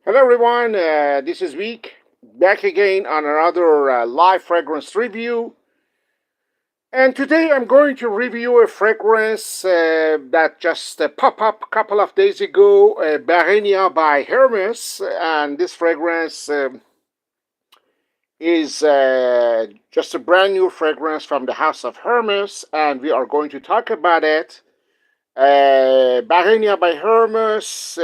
Hello everyone, this is Week, back again on another live fragrance review. And today I'm going to review a fragrance that just popped up a couple of days ago, Barenia by Hermes. And this fragrance is just a brand new fragrance from the house of Hermes, and we are going to talk about it. Barenia by Hermes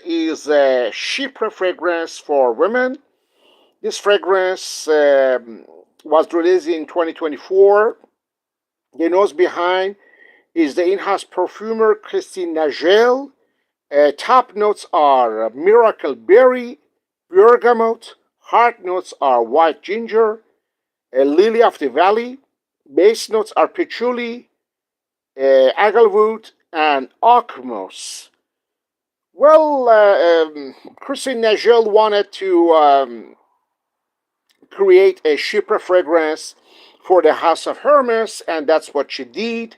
is a chypré fragrance for women. This fragrance was released in 2024. The nose behind is the in-house perfumer Christine Nagel. Top notes are miracle berry, bergamot. Heart notes are white ginger, lily of the valley. Base notes are patchouli, agalwood, and oakmoss. Well, Christine Nagel wanted to create a chypré fragrance for the house of Hermes, and that's what she did.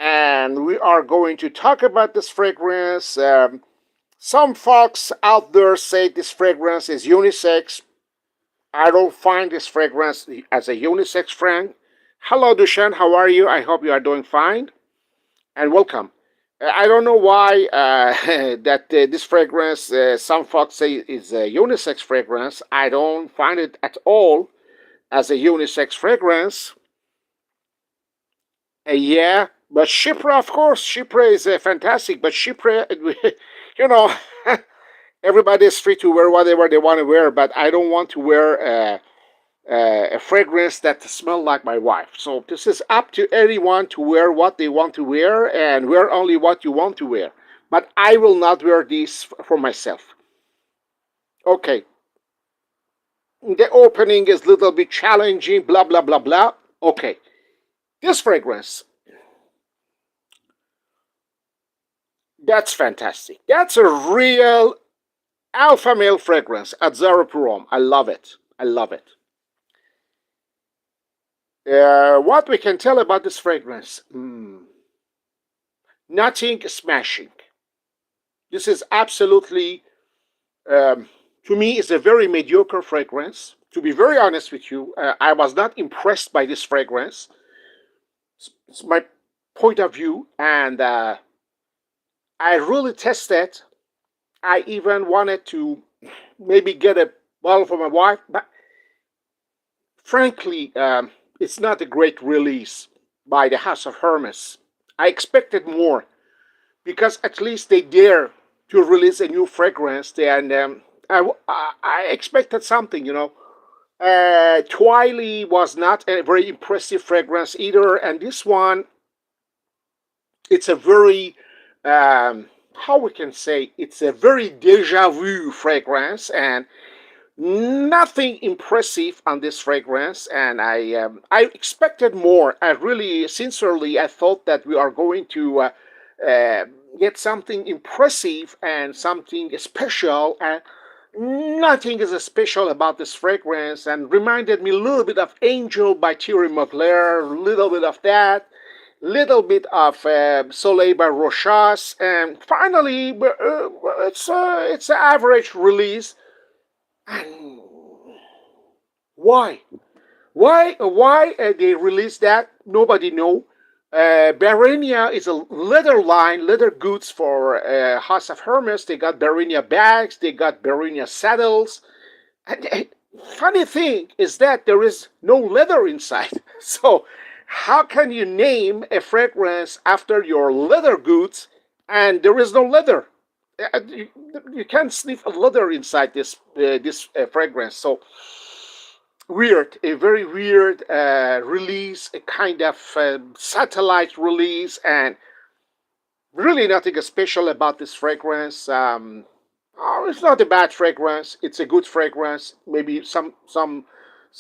And we are going to talk about this fragrance. Some folks out there say this fragrance is unisex. I don't find this fragrance as a unisex friend. Hello, Dushan. How are you? I hope you are doing fine. And welcome. I don't know why that this fragrance, some folks say is a unisex fragrance. I don't find it at all as a unisex fragrance. Yeah, but chypré, of course, chypré is fantastic. But chypré, you know, everybody is free to wear whatever they want to wear. But I don't want to wear a fragrance that smells like my wife. So this is up to anyone to wear what they want to wear and wear only what you want to wear. But I will not wear this for myself. Okay, the opening is a little bit challenging, blah, blah, blah, blah. Okay, this fragrance, that's fantastic. That's a real alpha male fragrance at Zara Purom. I love it. I love it. What we can tell about this fragrance? Nothing smashing. This is absolutely, to me, is a very mediocre fragrance. To be very honest with you, I was not impressed by this fragrance. It's my point of view, and I really tested. I even wanted to maybe get a bottle for my wife, but frankly, it's not a great release by the House of Hermes. I expected more because at least they dare to release a new fragrance, and I expected something. Twilight was not a very impressive fragrance either, and this one, it's a very, how we can say, it's a very deja vu fragrance, and nothing impressive on this fragrance. And I expected more. I really, sincerely, I thought that we are going to uh, get something impressive and something special, and nothing is special about this fragrance, and reminded me a little bit of Angel by Thierry Mugler, a little bit of that, little bit of Soleil by Rochas, and finally, it's an average release. And why? Why they released that? Nobody know. Barenia is a leather line, leather goods for House of Hermes. They got Barenia bags, they got Barenia saddles. And funny thing is that there is no leather inside. So how can you name a fragrance after your leather goods and there is no leather? You can't sniff a leather inside this fragrance. So weird, a very weird release, a kind of satellite release, and really nothing special about this fragrance. It's not a bad fragrance. It's a good fragrance. Maybe some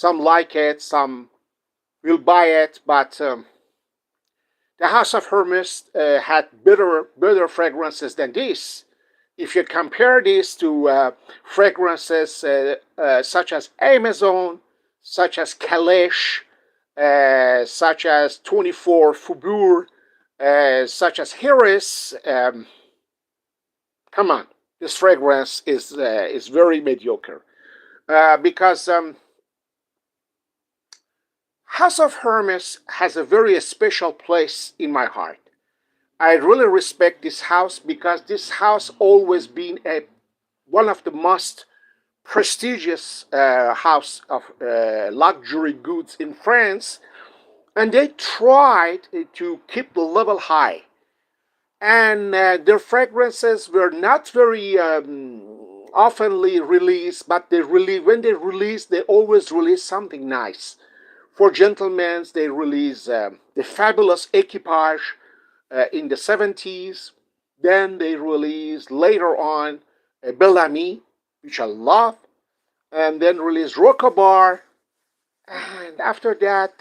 like it, some will buy it, but the House of Hermes had better fragrances than this. If you compare this to fragrances such as Amazon, such as Kalesh, such as 24 Faubourg, such as Harris, come on. this fragrance is very mediocre because House of Hermes has a very special place in my heart. I really respect this house because this house always been one of the most prestigious house of luxury goods in France, and they tried to keep the level high. And their fragrances were not very oftenly released, but when they release, they always release something nice. For gentlemen, they release the fabulous Equipage in the 70s. Then they released later on Bellamy, which I love, and then released Rocabar. And after that,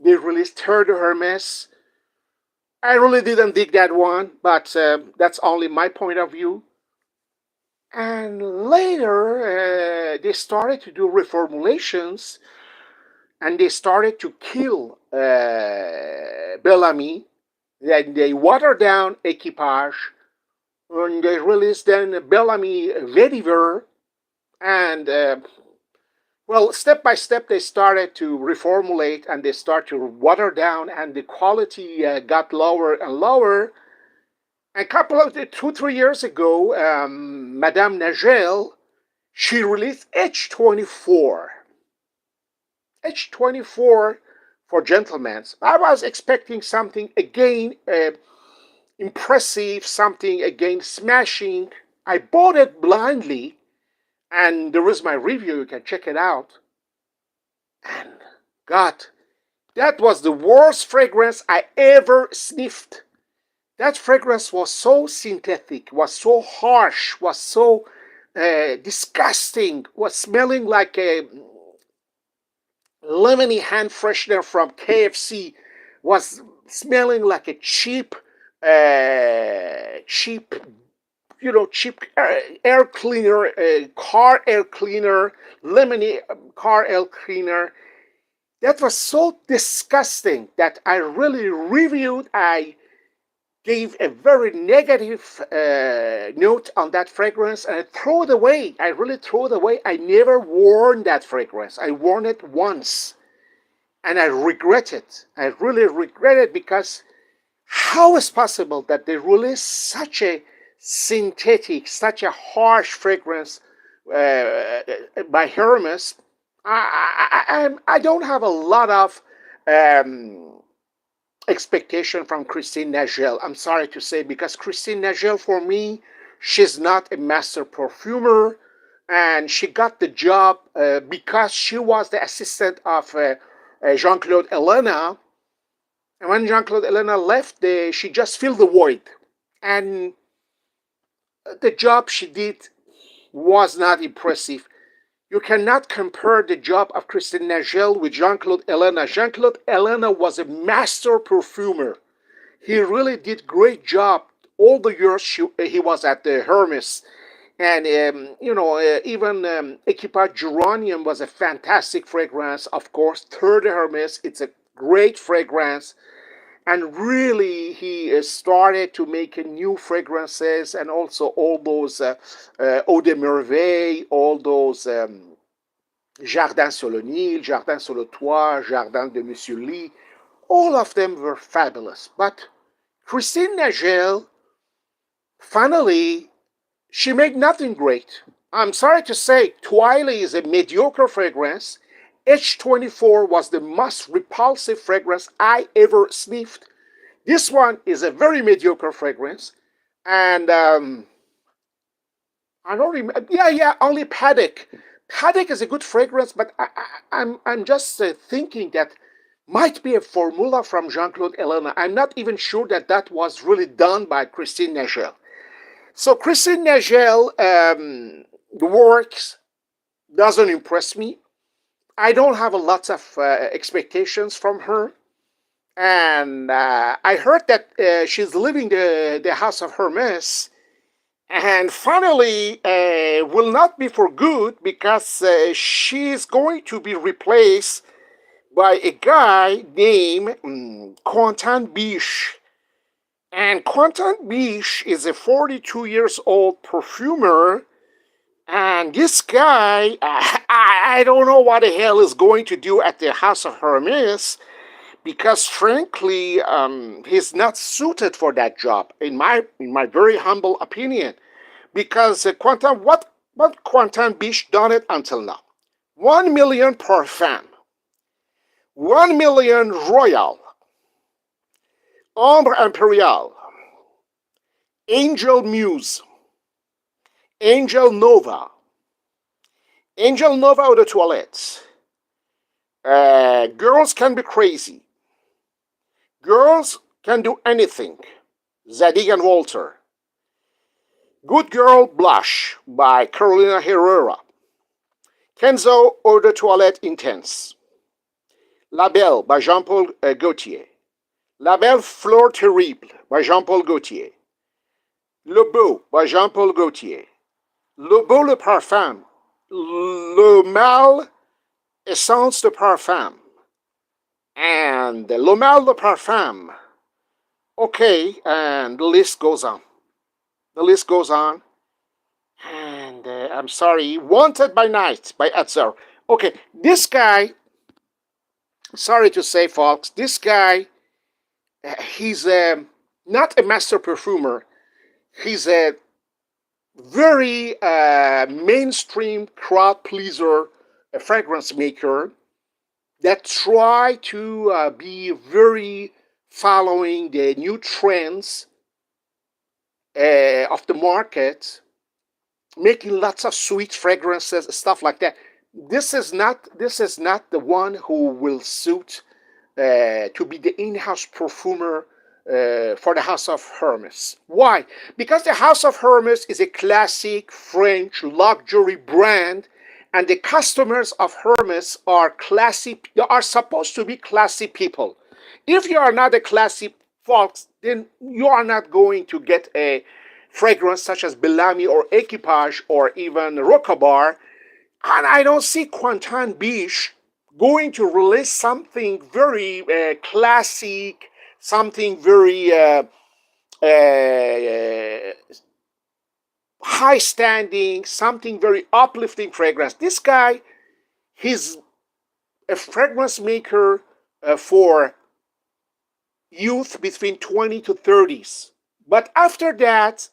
they released Terre de Hermes. I really didn't dig that one, but that's only my point of view. And later, they started to do reformulations and they started to kill Bellamy. Then they watered down Equipage and they released then Bellamy Vetiver. And well, step by step, they started to reformulate and they start to water down, and the quality got lower and lower. A couple of 2-3 years ago, Madame Nagel, she released H24. H24 for gentlemen. I was expecting something again impressive, something again smashing. I bought it blindly, and there is my review. You can check it out. And God, that was the worst fragrance I ever sniffed. That fragrance was so synthetic, was so harsh, was so disgusting, was smelling like a lemony hand freshener from KFC, was smelling like a cheap, cheap, cheap air cleaner, car air cleaner, lemony car air cleaner. That was so disgusting that I really reviewed. I gave a very negative note on that fragrance and I threw it away. I really threw it away. I never worn that fragrance. I worn it once and I regret it. I really regret it because how is possible that they release such a synthetic, such a harsh fragrance by Hermès? I don't have a lot of expectation from Christine Nagel. I'm sorry to say, because Christine Nagel, for me, she's not a master perfumer, and she got the job because she was the assistant of Jean-Claude Elena. And when Jean-Claude Elena left, she just filled the void. And the job she did was not impressive. You cannot compare the job of Christine Nagel with Jean-Claude Elena. Jean-Claude Elena was a master perfumer. He really did great job all the years he was at the Hermes. And, even Equipage Geranium was a fantastic fragrance. Of course, Terre de Hermes, it's a great fragrance. And really, he started to make new fragrances and also all those Eau de Merveille, all those Jardin sur le Nil, Jardin sur le Toit, Jardin de Monsieur Lee. All of them were fabulous. But Christine Nagel, finally, she made nothing great. I'm sorry to say, Twilight is a mediocre fragrance. H24 was the most repulsive fragrance I ever sniffed. This one is a very mediocre fragrance. And I don't remember. Yeah, only Paddock. Paddock is a good fragrance, but I'm just thinking that might be a formula from Jean-Claude Elena. I'm not even sure that was really done by Christine Nagel. So Christine Nagel, the works doesn't impress me. I don't have a lot of expectations from her. And I heard that she's leaving the House of Hermes. And finally, will not be for good because she's going to be replaced by a guy named Quentin Biche. And Quentin Biche is a 42 years old perfumer. And this guy, I don't know what the hell is going to do at the House of Hermes, because frankly, he's not suited for that job, in my very humble opinion. Because what Quentin Biche done it until now? 1 million Parfum, 1 million Royal, Ombre Imperial, Angel Muse, Angel Nova, Angel Nova Eau de Toilette. Girls can be crazy. Girls can do anything. Zadig and Walter. Good Girl Blush by Carolina Herrera. Kenzo Eau de Toilette Intense. La Belle by Jean-Paul Gaultier. La Belle Fleur Terrible by Jean-Paul Gaultier. Le Beau by Jean-Paul Gaultier. Le Beau le Parfum. Le Mâle Essence de Parfum. And Le Mâle le Parfum. Okay, and the list goes on. The list goes on. And I'm sorry, Wanted by Night by Atzer. Okay, this guy, sorry to say, folks, this guy, he's not a master perfumer. He's a very mainstream crowd pleaser, a fragrance maker that try to be very following the new trends of the market, making lots of sweet fragrances, stuff like that. This is not the one who will suit to be the in-house perfumer for the House of Hermes. Why? Because the House of Hermes is a classic French luxury brand, and the customers of Hermes are classy. They are supposed to be classy people. If you are not a classy folks, then you are not going to get a fragrance such as Bellamy or Equipage or even Rocabar. And I don't see Quentin Biche going to release something very classic, something very high standing, something very uplifting fragrance. This guy, he's a fragrance maker for youth between 20 to 30s. But after that,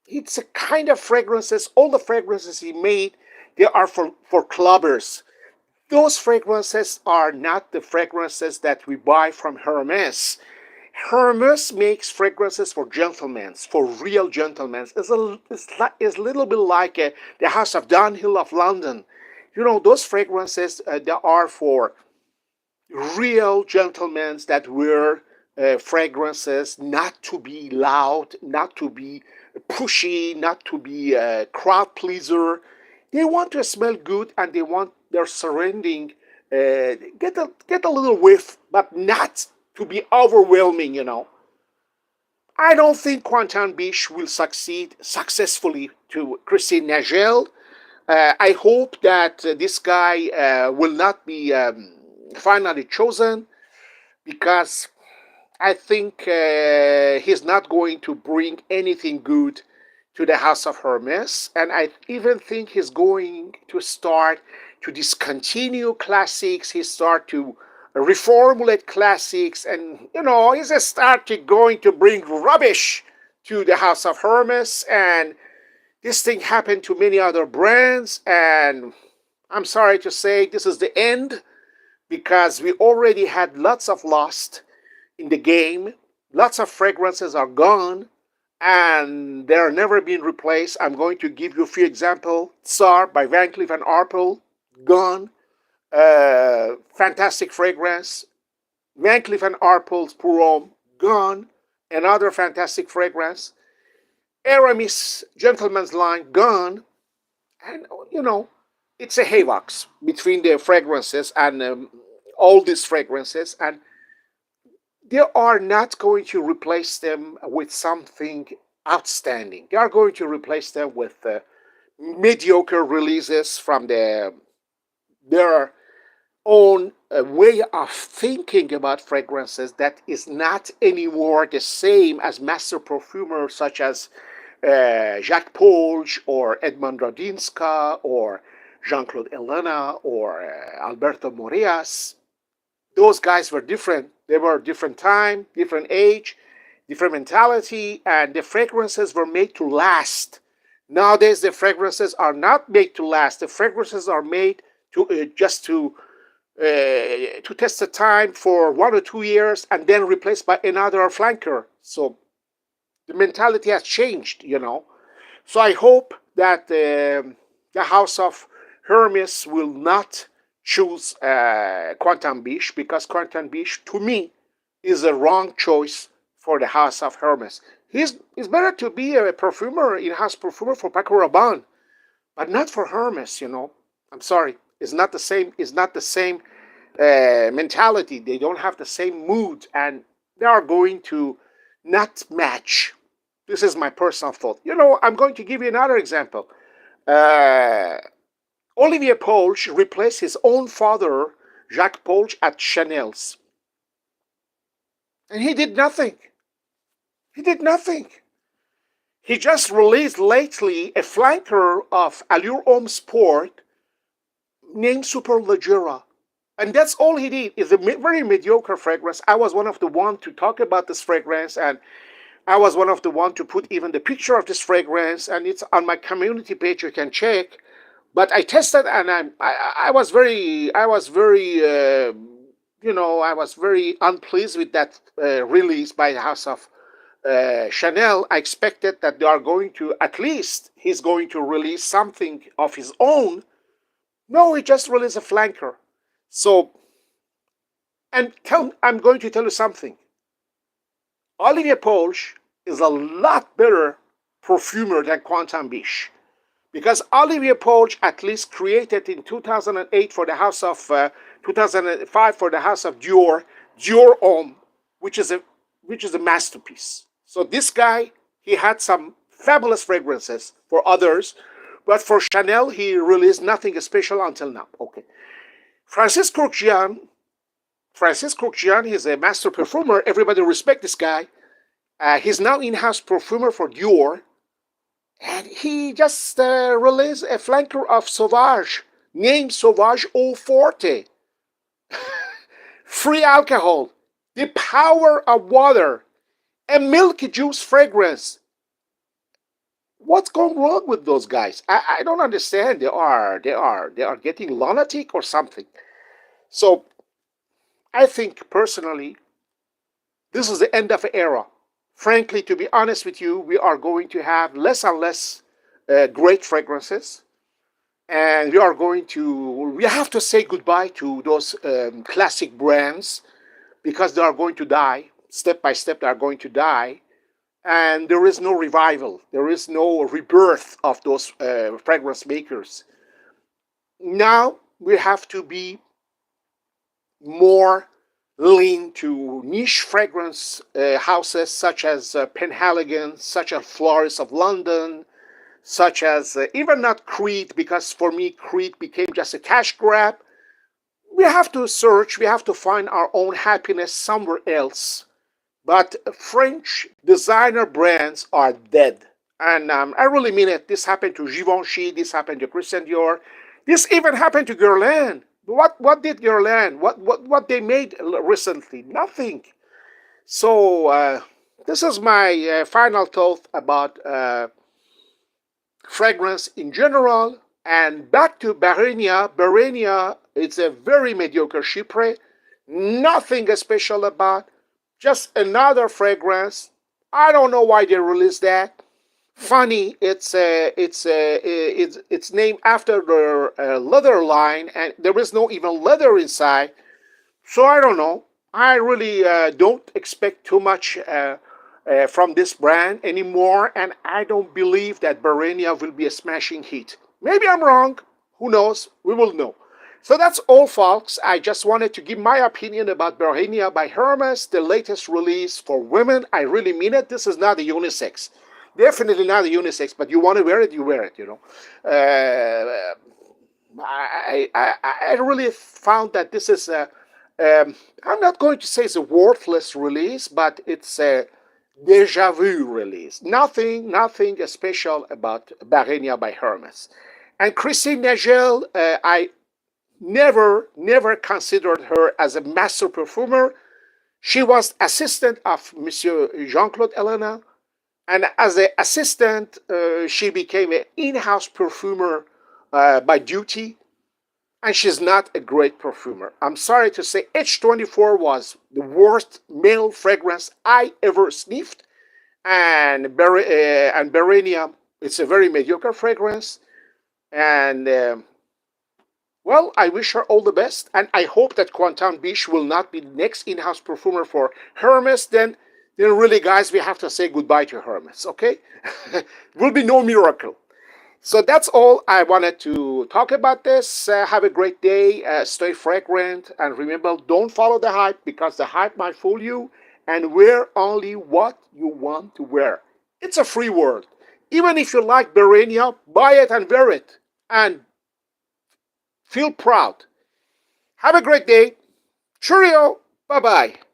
it's a kind of fragrances, all the fragrances he made, they are for clubbers. Those fragrances are not the fragrances that we buy from Hermès. Hermès makes fragrances for gentlemen, for real gentlemen. It's a little bit like the House of Dunhill of London. You know, those fragrances, they are for real gentlemen that wear fragrances, not to be loud, not to be pushy, not to be a crowd pleaser. They want to smell good, and they want their surrounding get a little whiff, but not to be overwhelming. You know, I don't think Quentin Biche will succeed successfully to Christine Nagel. I hope that this guy will not be finally chosen, because I think he's not going to bring anything good to the House of Hermes, and I even think he's going to start to discontinue classics. He start to reformulate classics, and you know, he's going to bring rubbish to the House of Hermes. And this thing happened to many other brands, and I'm sorry to say this is the end, because we already had lots of lost in the game. Lots of fragrances are gone, and they're never being replaced. I'm going to give you a few examples. Tsar by Van Cleef & Arpels, gone. Fantastic fragrance. Van Cleef & Arpels Pour Homme, gone. Another fantastic fragrance. Hermès Gentleman's Line, gone. And, you know, it's a havoc between the fragrances and all these fragrances, and they are not going to replace them with something outstanding. They are going to replace them with mediocre releases from their own a way of thinking about fragrances that is not anymore the same as master perfumers such as Jacques Polge or Edmond Rodinska or Jean-Claude Elena or Alberto Morillas. Those guys were different. They were different time, different age, different mentality, and the fragrances were made to last. Nowadays, the fragrances are not made to last. The fragrances are made to just to test the time for 1 or 2 years and then replaced by another flanker. So the mentality has changed, you know. So I hope that the house of Hermes will not choose Quantum Biche, because Quantum Biche, to me, is a wrong choice for the house of Hermes. It's better to be a perfumer, in-house perfumer for Paco Rabanne, but not for Hermes, you know. I'm sorry. It's not the same. It's not the same mentality. They don't have the same mood, and they are going to not match. This is my personal thought. You know, I'm going to give you another example. Uh, Olivier Polge replaced his own father, Jacques Polge, at Chanel's. And he did nothing. He did nothing. He just released lately a flanker of Allure Homme Sport named Superleggera. And that's all he did. It's a very mediocre fragrance. I was one of the ones to talk about this fragrance, and I was one of the ones to put even the picture of this fragrance, and it's on my community page. You can check. But I tested, and I was very, I was very unpleased with that release by the House of Chanel. I expected that they are going to, at least he's going to release something of his own. No, he just released a flanker. So, I'm going to tell you something. Olivier Polge is a lot better perfumer than Quantum Biche, because Olivier Polge at least created in 2008 for the house of 2005 for the house of Dior Homme, which is a masterpiece. So this guy, he had some fabulous fragrances for others, but for Chanel he released nothing special until now. Okay, Francis Kurkdjian is a master perfumer. Everybody respect this guy. He's now in-house perfumer for Dior. And he just released a flanker of Sauvage, named Sauvage Eau Forte. Free alcohol, the power of water, a milky juice fragrance. What's going wrong with those guys? I don't understand. They are getting lunatic or something. So I think personally, this is the end of an era. Frankly, to be honest with you, we are going to have less and less great fragrances, and we have to say goodbye to those classic brands, because they are going to die step by step. They are going to die, and there is no revival. There is no rebirth of those fragrance makers. Now we have to be more lean to niche fragrance houses such as Penhaligon, such as Florist of London, such as even not Creed, because for me Creed became just a cash grab. We have to search, we have to find our own happiness somewhere else. But French designer brands are dead. And I really mean it. This happened to Givenchy, this happened to Christian Dior, this even happened to Guerlain. What did Guerlain? What they made recently? Nothing. So this is my final thought about fragrance in general. And back to Barenia. Barenia, it's a very mediocre chypré. Nothing special about. Just another fragrance. I don't know why they released that. Funny, it's named after the leather line, and there is no even leather inside. So I don't know. I really don't expect too much from this brand anymore, and I don't believe that Barenia will be a smashing hit. Maybe I'm wrong. Who knows? We will know. So that's all, folks. I just wanted to give my opinion about Barenia by Hermes, the latest release for women. I really mean it. This is not a unisex. Definitely not a unisex, but you want to wear it, you wear it, you know. I really found that this is I'm not going to say it's a worthless release, but it's a deja vu release. Nothing special about Barenia by Hermes. And Christine Nagel, I never considered her as a master perfumer. She was assistant of Monsieur Jean-Claude Elena, and as an assistant, she became an in-house perfumer by duty, and she's not a great perfumer. I'm sorry to say, H24 was the worst male fragrance I ever sniffed, and Barenia, it's a very mediocre fragrance, and well, I wish her all the best, and I hope that Quentin Biche will not be the next in-house perfumer for Hermes. Then really, guys, we have to say goodbye to Hermes, okay? Will be no miracle. So that's all I wanted to talk about this. Have a great day. Stay fragrant, and remember, don't follow the hype because the hype might fool you. And wear only what you want to wear. It's a free world. Even if you like Barenia, buy it and wear it, and feel proud. Have a great day. Cheerio. Bye bye.